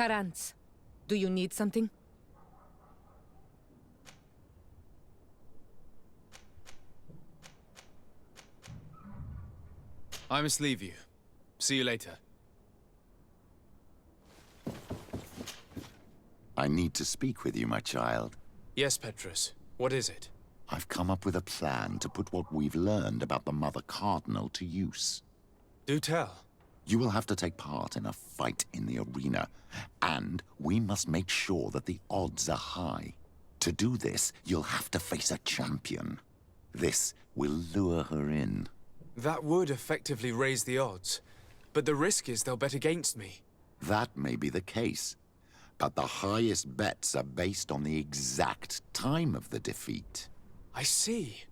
Karantz, do you need something? I must leave you. See you later. I need to speak with you, my child. Yes, Petrus. What is it? I've come up with a plan to put what we've learned about the Mother Cardinal to use. Do tell. You will have to take part in a fight in the arena, and we must make sure that the odds are high. To do this, you'll have to face a champion. This will lure her in. That would effectively raise the odds, but the risk is they'll bet against me. That may be the case, but the highest bets are based on the exact time of the defeat. I see.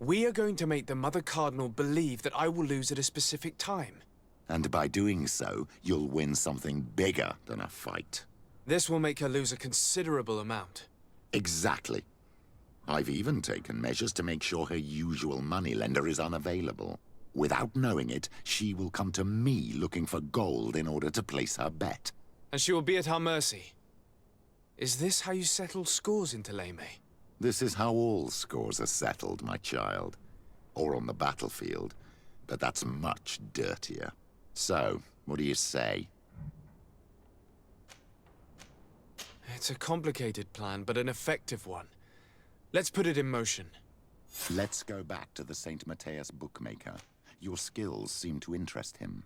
We are going to make the Mother Cardinal believe that I will lose at a specific time. And by doing so, you'll win something bigger than a fight. This will make her lose a considerable amount. Exactly. I've even taken measures to make sure her usual moneylender is unavailable. Without knowing it, she will come to me looking for gold in order to place her bet. And she will be at our mercy. Is this how you settle scores in Thélème? This is how all scores are settled, my child. Or on the battlefield. But that's much dirtier. So, what do you say? It's a complicated plan, but an effective one. Let's put it in motion. Let's go back to the St. Matthias bookmaker. Your skills seem to interest him.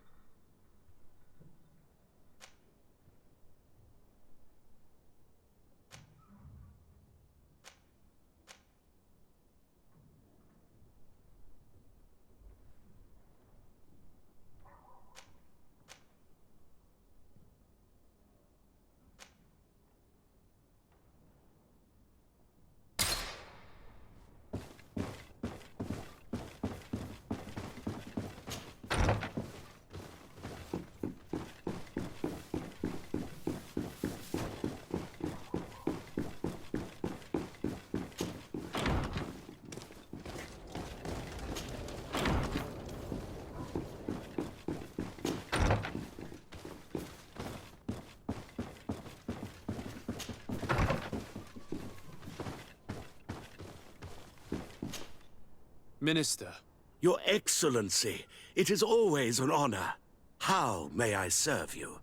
Minister. Your Excellency, it is always an honor. How may I serve you?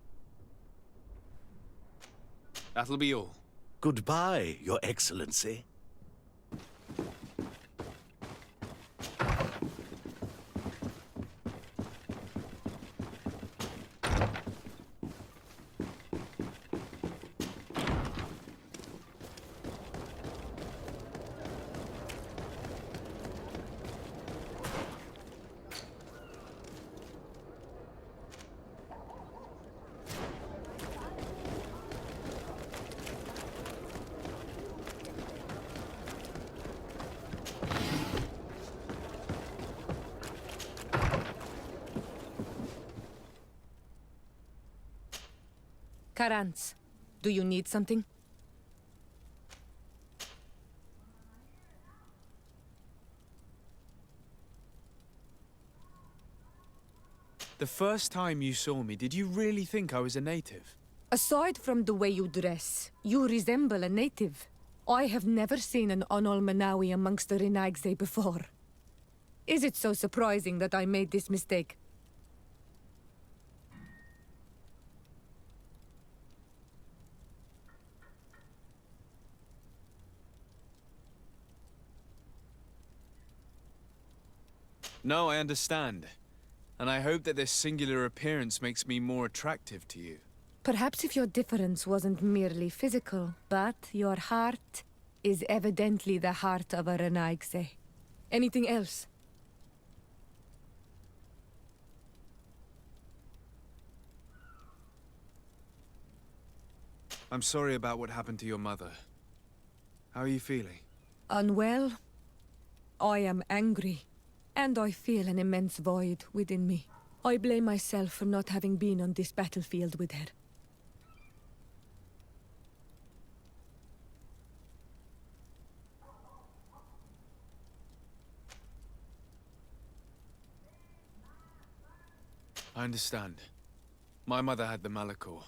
That'll be all. Goodbye, Your Excellency. Karantz, do you need something? The first time you saw me, did you really think I was a native? Aside from the way you dress, you resemble a native. I have never seen an Onol amongst the Renaigse before. Is it so surprising that I made this mistake? No, I understand. And I hope that this singular appearance makes me more attractive to you. Perhaps if your difference wasn't merely physical, but your heart is evidently the heart of a Renaigse. Anything else? I'm sorry about what happened to your mother. How are you feeling? Unwell? I am angry. And I feel an immense void within me. I blame myself for not having been on this battlefield with her. I understand. My mother had the Malachor.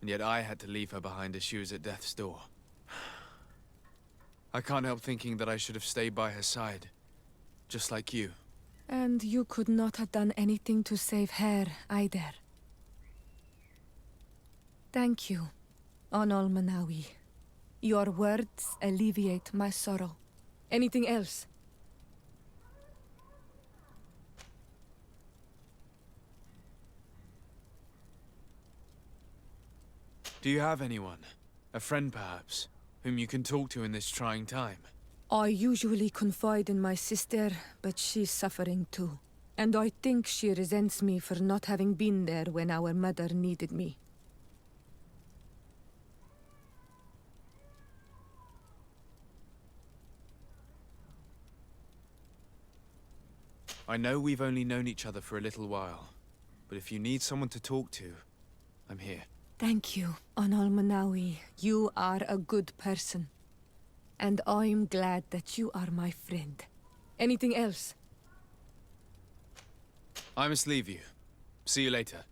and yet I had to leave her behind as she was at death's door. I can't help thinking that I should have stayed by her side, just like you. And you could not have done anything to save her, either. Thank you, Onol Manawi. Your words alleviate my sorrow. Anything else? Do you have anyone, a friend perhaps, whom you can talk to in this trying time? I usually confide in my sister, but she's suffering too. And I think she resents me for not having been there when our mother needed me. I know we've only known each other for a little while, but if you need someone to talk to, I'm here. Thank you, Onol Manawi. You are a good person. And I'm glad that you are my friend. Anything else? I must leave you. See you later.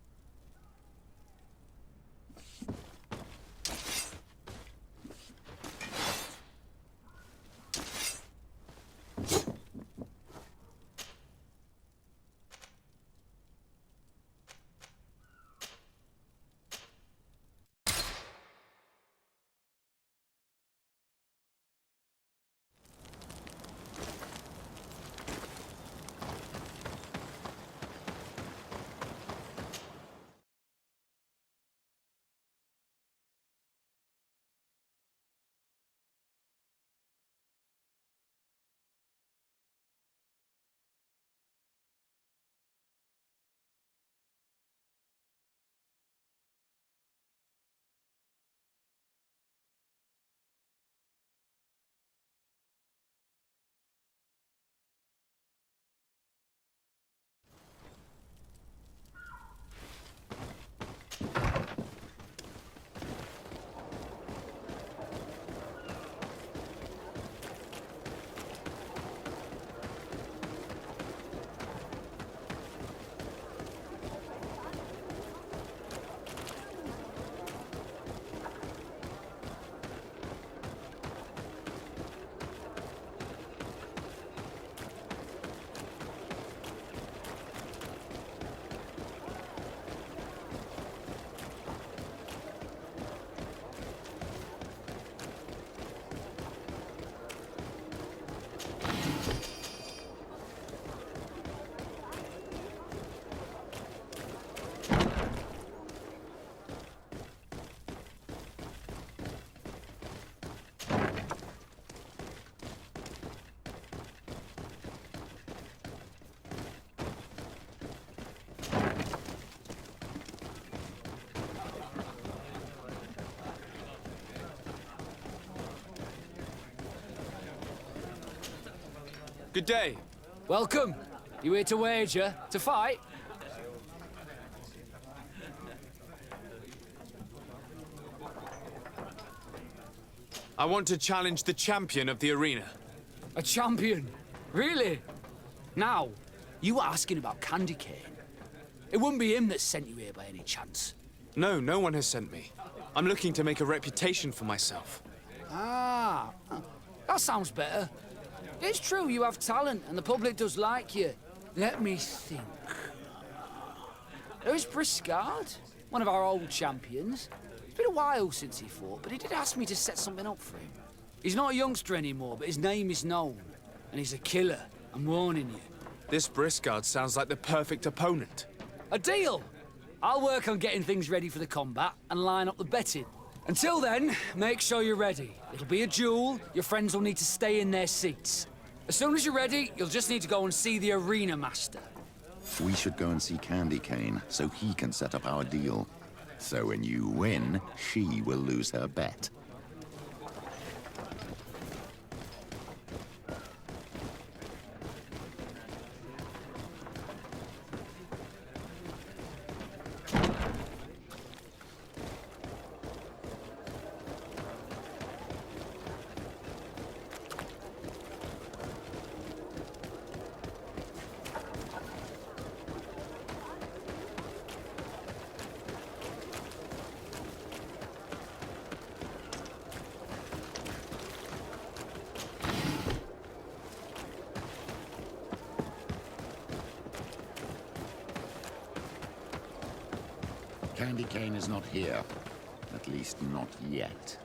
Good day. Welcome. You here to wager? To fight? I want to challenge the champion of the arena. A champion? Really? Now, you were asking about Candy Cane. It wouldn't be him that sent you here by any chance. No, no one has sent me. I'm looking to make a reputation for myself. Ah, that sounds better. It's true you have talent and the public does like you. Let me think. There is Briscard, one of our old champions. It's been a while since he fought, but he did ask me to set something up for him. He's not a youngster anymore, but his name is known. And he's a killer, I'm warning you. This Briscard sounds like the perfect opponent. A deal! I'll work on getting things ready for the combat and line up the betting. Until then, make sure you're ready. It'll be a duel, your friends will need to stay in their seats. As soon as you're ready, you'll just need to go and see the arena master. We should go and see Candy Cane so he can set up our deal. So when you win, she will lose her bet. Candy Cane is not here. At least not yet.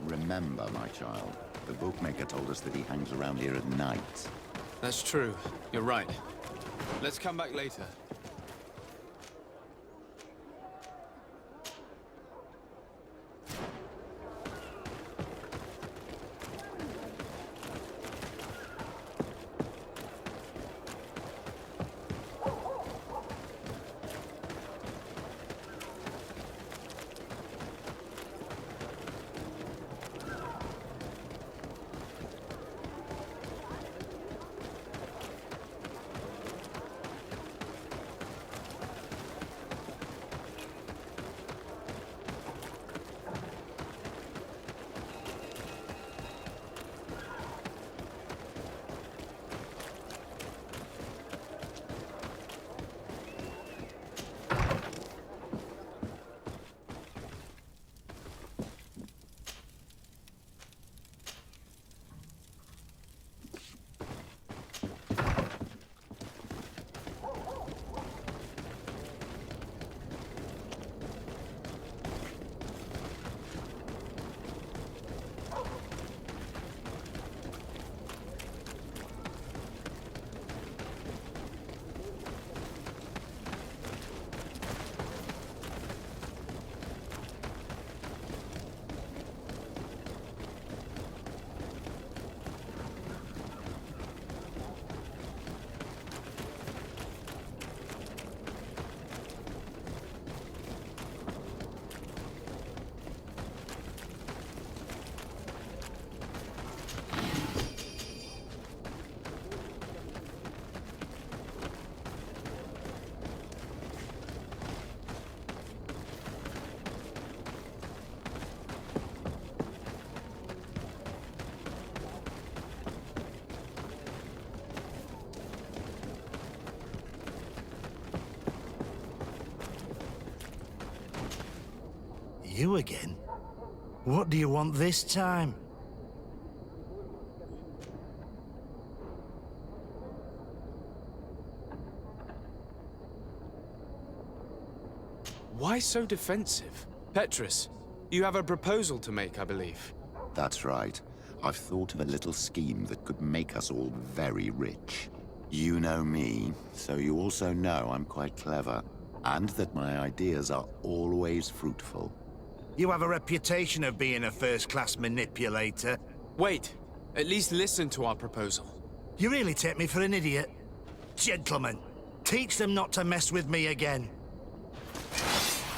Remember, my child, the bookmaker told us that he hangs around here at night. That's true. You're right. Let's come back later. You again? What do you want this time? Why so defensive? Petrus, you have a proposal to make, I believe. That's right. I've thought of a little scheme that could make us all very rich. You know me, so you also know I'm quite clever, and that my ideas are always fruitful. You have a reputation of being a first-class manipulator. Wait, at least listen to our proposal. You really take me for an idiot. Gentlemen, teach them not to mess with me again.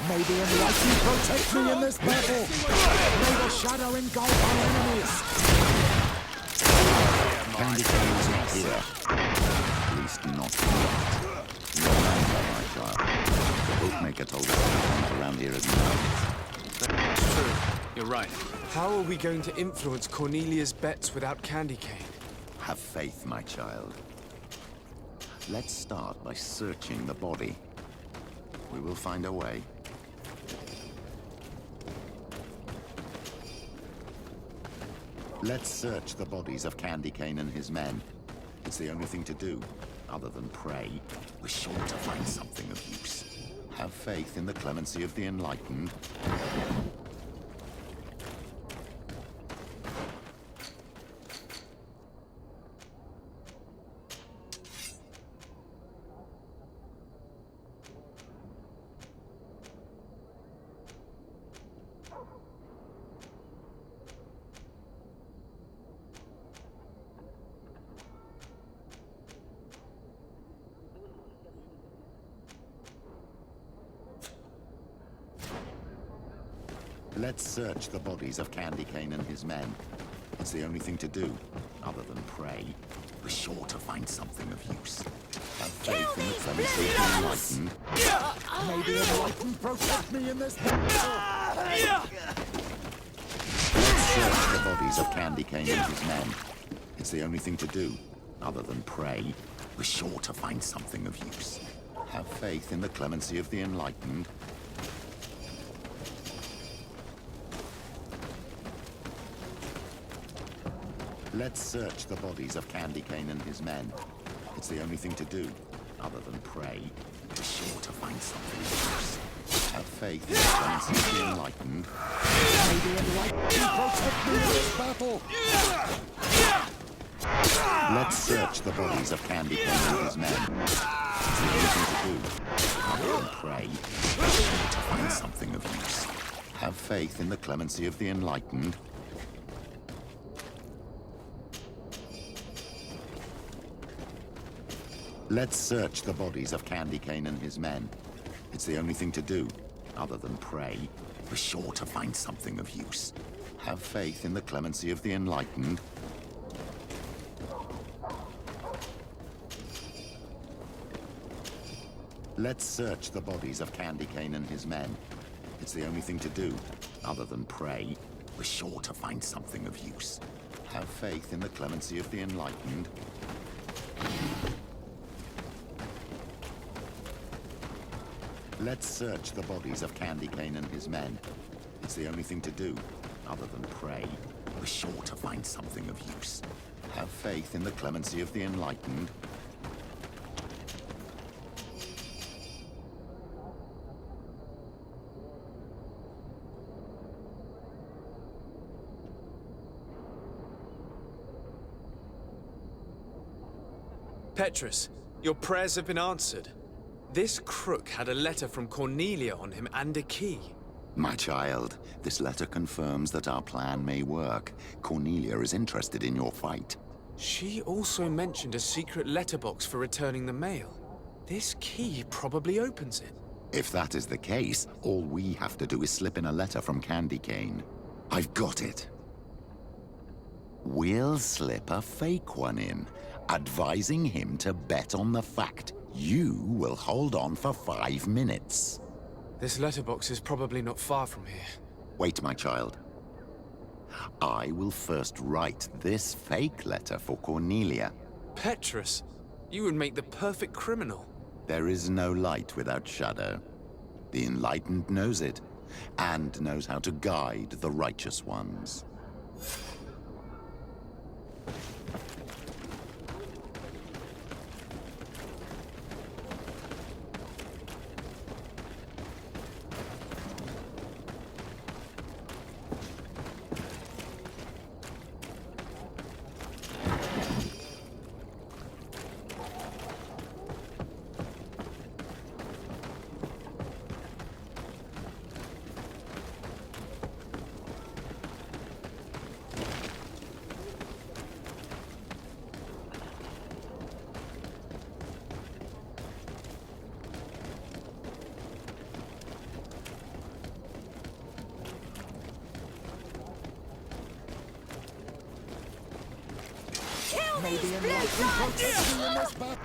May the enlightened protect me in this battle! May the shadow engulf our enemies! Candy Cane is not here. At least not yet. Remember, my child, the bookmaker told us he hangs around here at night. That's true. You're right. How are we going to influence Cornelia's bets without Candy Cane? Have faith, my child. Let's start by searching the body. We will find a way. Let's search the bodies of Candy Cane and his men. It's the only thing to do, other than pray. We're sure to find something of use. Have faith in the clemency of the enlightened. Let's search the bodies of Candy Cane and his men. It's the only thing to do, other than pray. We're sure to find something of use. Have faith in the clemency of the enlightened. May the enlightened protect me in this battle! Let's search the bodies of Candy Cane and his men. It's the only thing to do, other than pray. We're sure to find something of use. Have faith in the clemency of the enlightened. Let's search the bodies of Candy Cane and his men. It's the only thing to do, other than pray. We're sure to find something of use. Have faith in the clemency of the enlightened. May the enlightened protect me in this battle! Let's search the bodies of Candy Cane and his men. It's the only thing to do. Other than pray, to find something of use. Have faith in the clemency of the enlightened. Let's search the bodies of Candy Cane and his men. It's the only thing to do, other than pray. We're sure to find something of use. Have faith in the clemency of the enlightened. Let's search the bodies of Candy Cane and his men. It's the only thing to do, other than pray. We're sure to find something of use. Have faith in the clemency of the enlightened. Let's search the bodies of Candy Cane and his men. It's the only thing to do, other than pray. We're sure to find something of use. Have faith in the clemency of the enlightened. Petrus, your prayers have been answered. This crook had a letter from Cornelia on him and a key. My child, this letter confirms that our plan may work. Cornelia is interested in your fight. She also mentioned a secret letterbox for returning the mail. This key probably opens it. If that is the case, all we have to do is slip in a letter from Candy Cane. I've got it. We'll slip a fake one in, advising him to bet on the fact you will hold on for 5 minutes. This letterbox is probably not far from here. Wait, my child. I will first write this fake letter for Cornelia. Petrus, you would make the perfect criminal. There is no light without shadow. The enlightened knows it, and knows how to guide the righteous ones. May the enlightened protect me in this battle!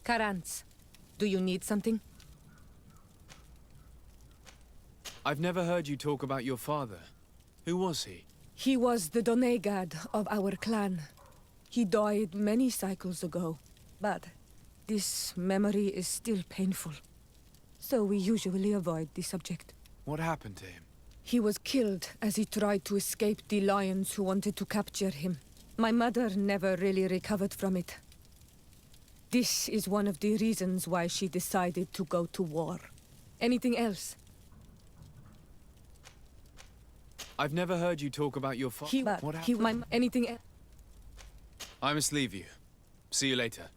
Karantz, do you need something? I've never heard you talk about your father. Who was he? He was the Donegad of our clan. He died many cycles ago, but this memory is still painful. So we usually avoid the subject. What happened to him? He was killed as he tried to escape the lions who wanted to capture him. My mother never really recovered from it. This is one of the reasons why she decided to go to war. Anything else? I've never heard you talk about your father. What happened? Anything else? I must leave you. See you later.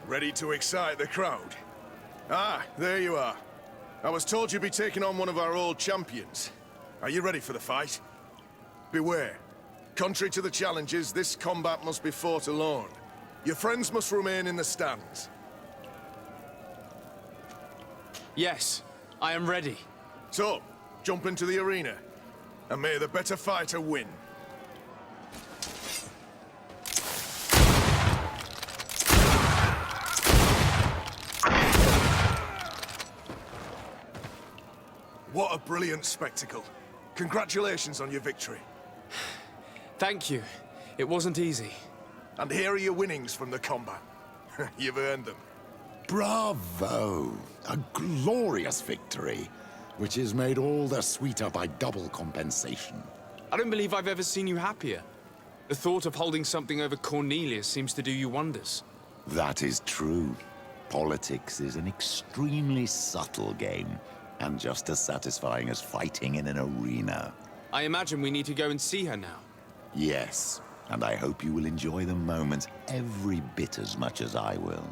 Ready to excite the crowd? Ah, there you are. I was told you'd be taking on one of our old champions. Are you ready for the fight? Beware. Contrary to the challenges, this combat must be fought alone. Your friends must remain in the stands. Yes, I am ready. So, jump into the arena, and may the better fighter win. What a brilliant spectacle. Congratulations on your victory. Thank you. It wasn't easy. And here are your winnings from the combat. You've earned them. Bravo! A glorious victory, which is made all the sweeter by double compensation. I don't believe I've ever seen you happier. The thought of holding something over Cornelius seems to do you wonders. That is true. Politics is an extremely subtle game, and just as satisfying as fighting in an arena. I imagine we need to go and see her now. Yes, and I hope you will enjoy the moment every bit as much as I will.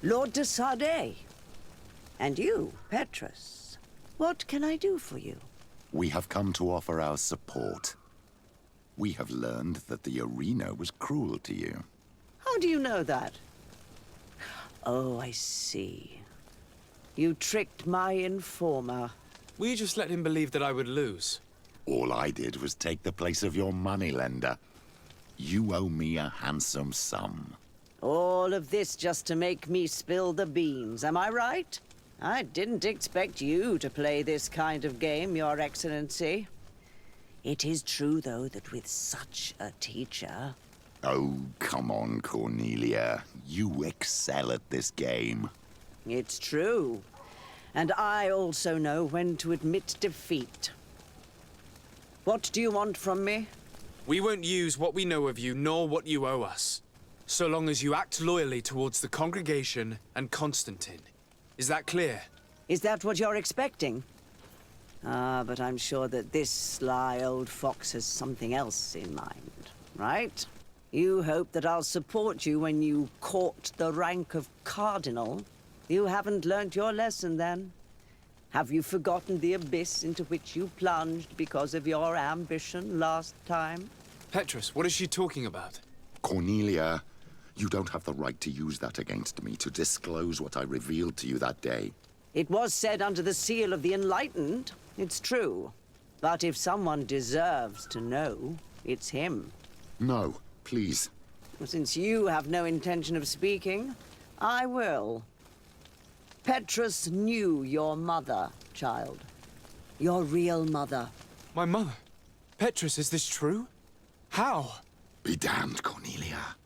Lord de Sardet. And you, Petrus. What can I do for you? We have come to offer our support. We have learned that the arena was cruel to you. How do you know that? Oh, I see. You tricked my informer. Will you just let him believe that I would lose? All I did was take the place of your moneylender. You owe me a handsome sum. All of this just to make me spill the beans, am I right? I didn't expect you to play this kind of game, Your Excellency. It is true, though, that with such a teacher... Oh, come on, Cornelia. You excel at this game. It's true. And I also know when to admit defeat. What do you want from me? We won't use what we know of you, nor what you owe us, so long as you act loyally towards the congregation and Constantine. Is that clear? Is that what you're expecting? Ah, but I'm sure that this sly old fox has something else in mind, right? You hope that I'll support you when you court the rank of cardinal. You haven't learnt your lesson, then? Have you forgotten the abyss into which you plunged because of your ambition last time? Petrus, what is she talking about? Cornelia, you don't have the right to use that against me, to disclose what I revealed to you that day. It was said under the seal of the Enlightened. It's true. But if someone deserves to know, it's him. No, please. Since you have no intention of speaking, I will. Petrus knew your mother, child. Your real mother. My mother? Petrus, is this true? How? Be damned, Cornelia.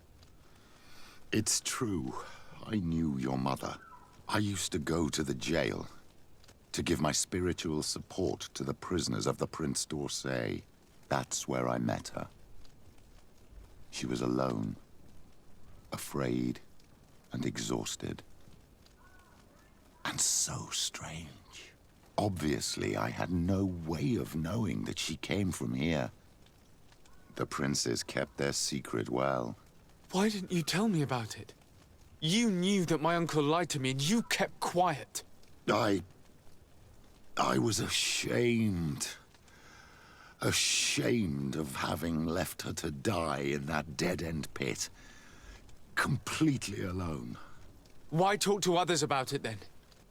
It's true. I knew your mother. I used to go to the jail to give my spiritual support to the prisoners of the Prince d'Orsay. That's where I met her. She was alone, afraid, and exhausted. And so strange. Obviously, I had no way of knowing that she came from here. The princes kept their secret well. Why didn't you tell me about it? You knew that my uncle lied to me, and you kept quiet. I was ashamed. Ashamed of having left her to die in that dead-end pit. Completely alone. Why talk to others about it, then?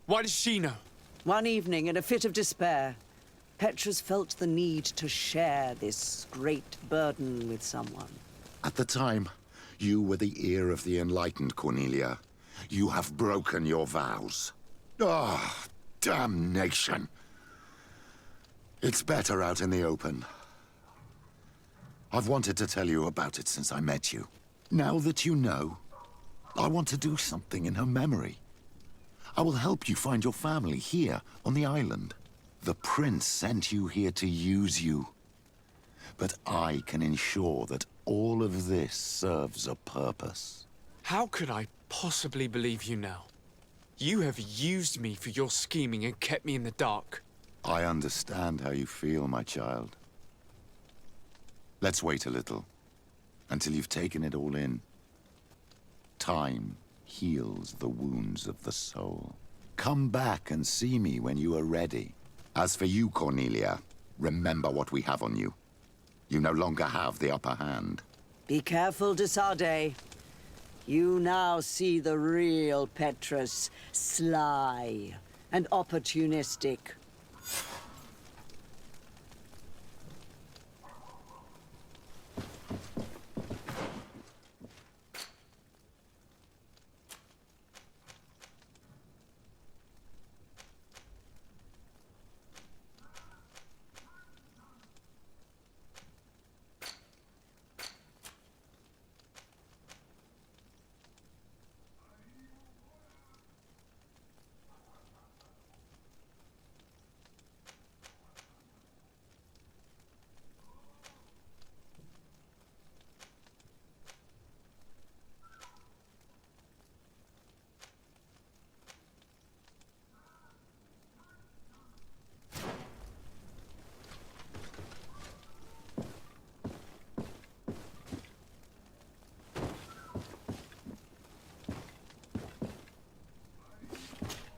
Why does she know? One evening, in a fit of despair, Petrus felt the need to share this great burden with someone. At the time, you were the ear of the enlightened, Cornelia. You have broken your vows. Ah, damnation. It's better out in the open. I've wanted to tell you about it since I met you. Now that you know, I want to do something in her memory. I will help you find your family here on the island. The prince sent you here to use you. But I can ensure that all of this serves a purpose. How could I possibly believe you now? You have used me for your scheming and kept me in the dark. I understand how you feel, my child. Let's wait a little, until you've taken it all in. Time heals the wounds of the soul. Come back and see me when you are ready. As for you, Cornelia, remember what we have on you. You no longer have the upper hand. Be careful, de Sardet. You now see the real Petrus, sly and opportunistic.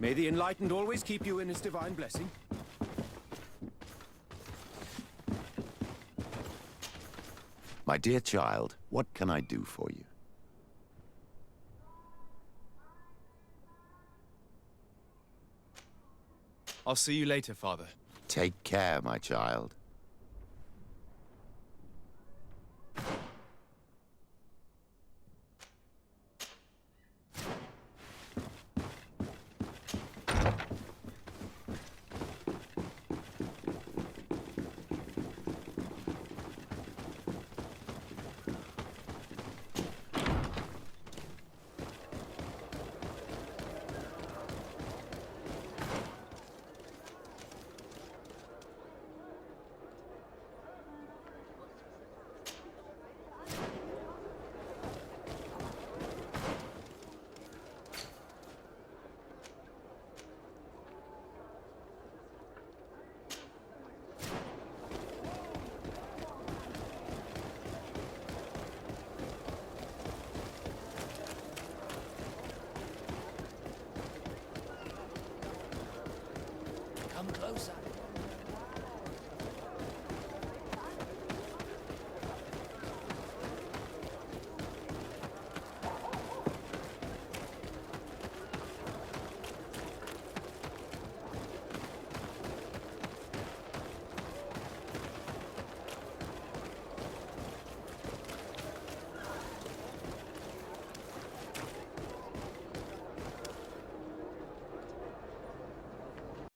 May the Enlightened always keep you in his divine blessing. My dear child, what can I do for you? I'll see you later, Father. Take care, my child.